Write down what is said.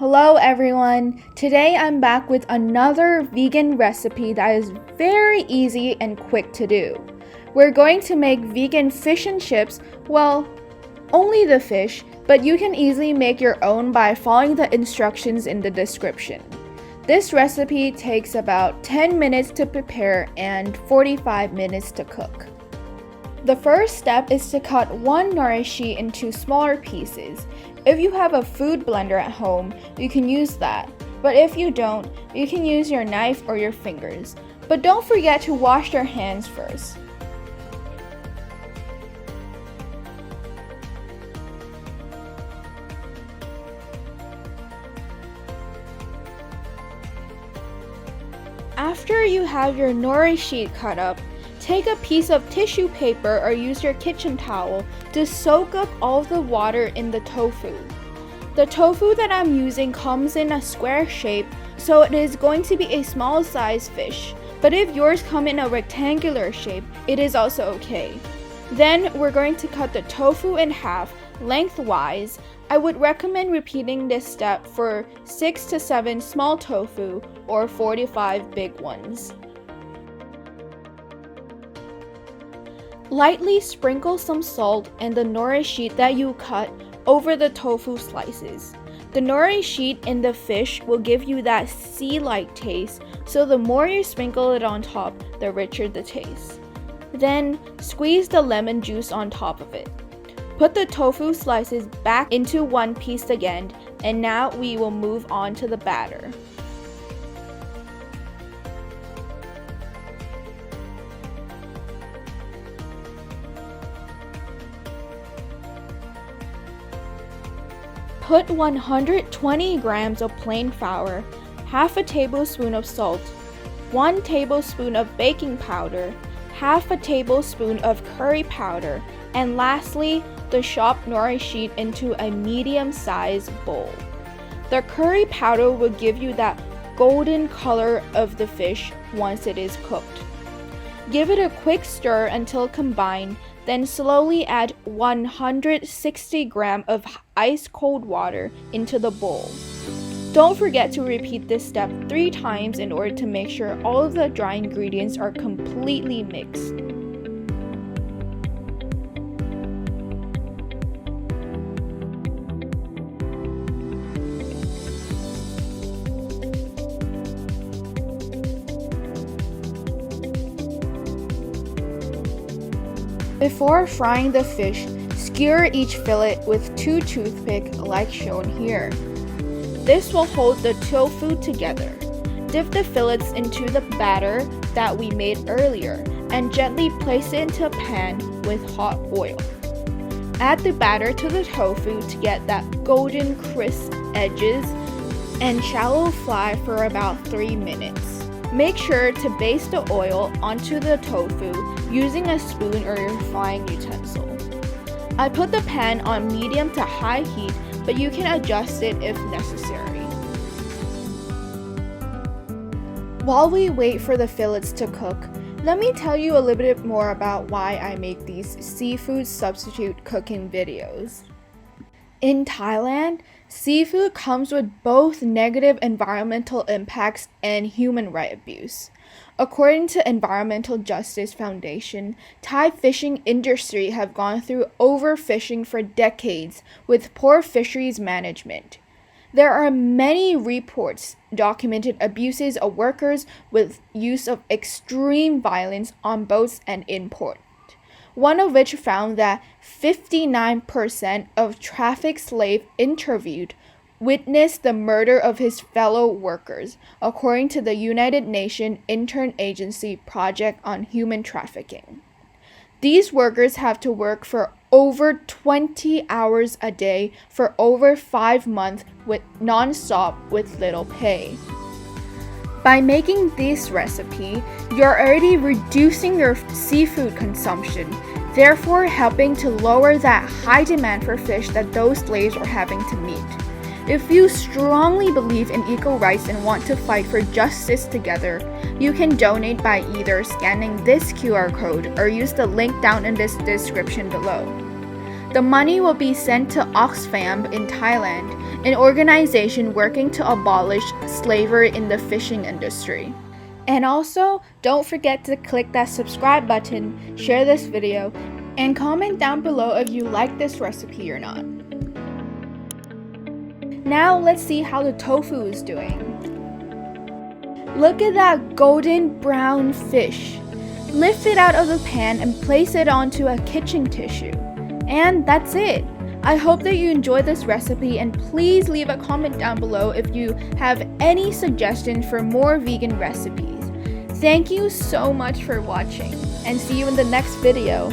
Hello everyone! Today I'm back with another vegan recipe that is very easy and quick to do. We're going to make vegan fish and chips, well, only the fish, but you can easily make your own by following the instructions in the description. This recipe takes about 10 minutes to prepare and 45 minutes to cook. The first step is to cut one nori sheet into smaller pieces. If you have a food blender at home, you can use that. But if you don't, you can use your knife or your fingers. But don't forget to wash your hands first. After you have your nori sheet cut up, take a piece of tissue paper or use your kitchen towel to soak up all the water in the tofu. The tofu that I'm using comes in a square shape, so it is going to be a small size fish. But if yours come in a rectangular shape, it is also okay. Then we're going to cut the tofu in half lengthwise. I would recommend repeating this step for 6 to 7 small tofu or 4 to 5 big ones. Lightly sprinkle some salt and the nori sheet that you cut over the tofu slices. The nori sheet in the fish will give you that sea-like taste, so the more you sprinkle it on top, the richer the taste. Then squeeze the lemon juice on top of it. Put the tofu slices back into one piece again, and now we will move on to the batter. Put 120 grams of plain flour, half a tablespoon of salt, 1 tablespoon of baking powder, half a tablespoon of curry powder, and lastly, the chopped nori sheet into a medium-sized bowl. The curry powder will give you that golden color of the fish once it is cooked. Give it a quick stir until combined, then slowly add 160 grams of ice cold water into the bowl. Don't forget to repeat this step 3 times in order to make sure all of the dry ingredients are completely mixed. Before frying the fish, skewer each fillet with 2 toothpicks like shown here. This will hold the tofu together. Dip the fillets into the batter that we made earlier and gently place it into a pan with hot oil. Add the batter to the tofu to get that golden crisp edges and shallow fry for about 3 minutes. Make sure to baste the oil onto the tofu using a spoon or your frying utensil. I put the pan on medium to high heat, but you can adjust it if necessary. While we wait for the fillets to cook, let me tell you a little bit more about why I make these seafood substitute cooking videos. In Thailand, seafood comes with both negative environmental impacts and human rights abuse. According to Environmental Justice Foundation, Thai fishing industry have gone through overfishing for decades with poor fisheries management. There are many reports documented abuses of workers with use of extreme violence on boats and in port. One of which found that 59% of trafficked slaves interviewed witnessed the murder of his fellow workers, according to the United Nations Interagency Project on Human Trafficking. These workers have to work for over 20 hours a day for over 5 months with non-stop with little pay. By making this recipe, you're already reducing your seafood consumption, therefore helping to lower that high demand for fish that those slaves are having to meet. If you strongly believe in equal rights and want to fight for justice together, you can donate by either scanning this QR code or use the link down in this description below. The money will be sent to Oxfam in Thailand, an organization working to abolish slavery in the fishing industry. And also, don't forget to click that subscribe button, share this video, and comment down below if you like this recipe or not. Now let's see how the tofu is doing. Look at that golden brown fish. Lift it out of the pan and place it onto a kitchen tissue. And that's it. I hope that you enjoyed this recipe, and please leave a comment down below if you have any suggestions for more vegan recipes. Thank you so much for watching, and see you in the next video.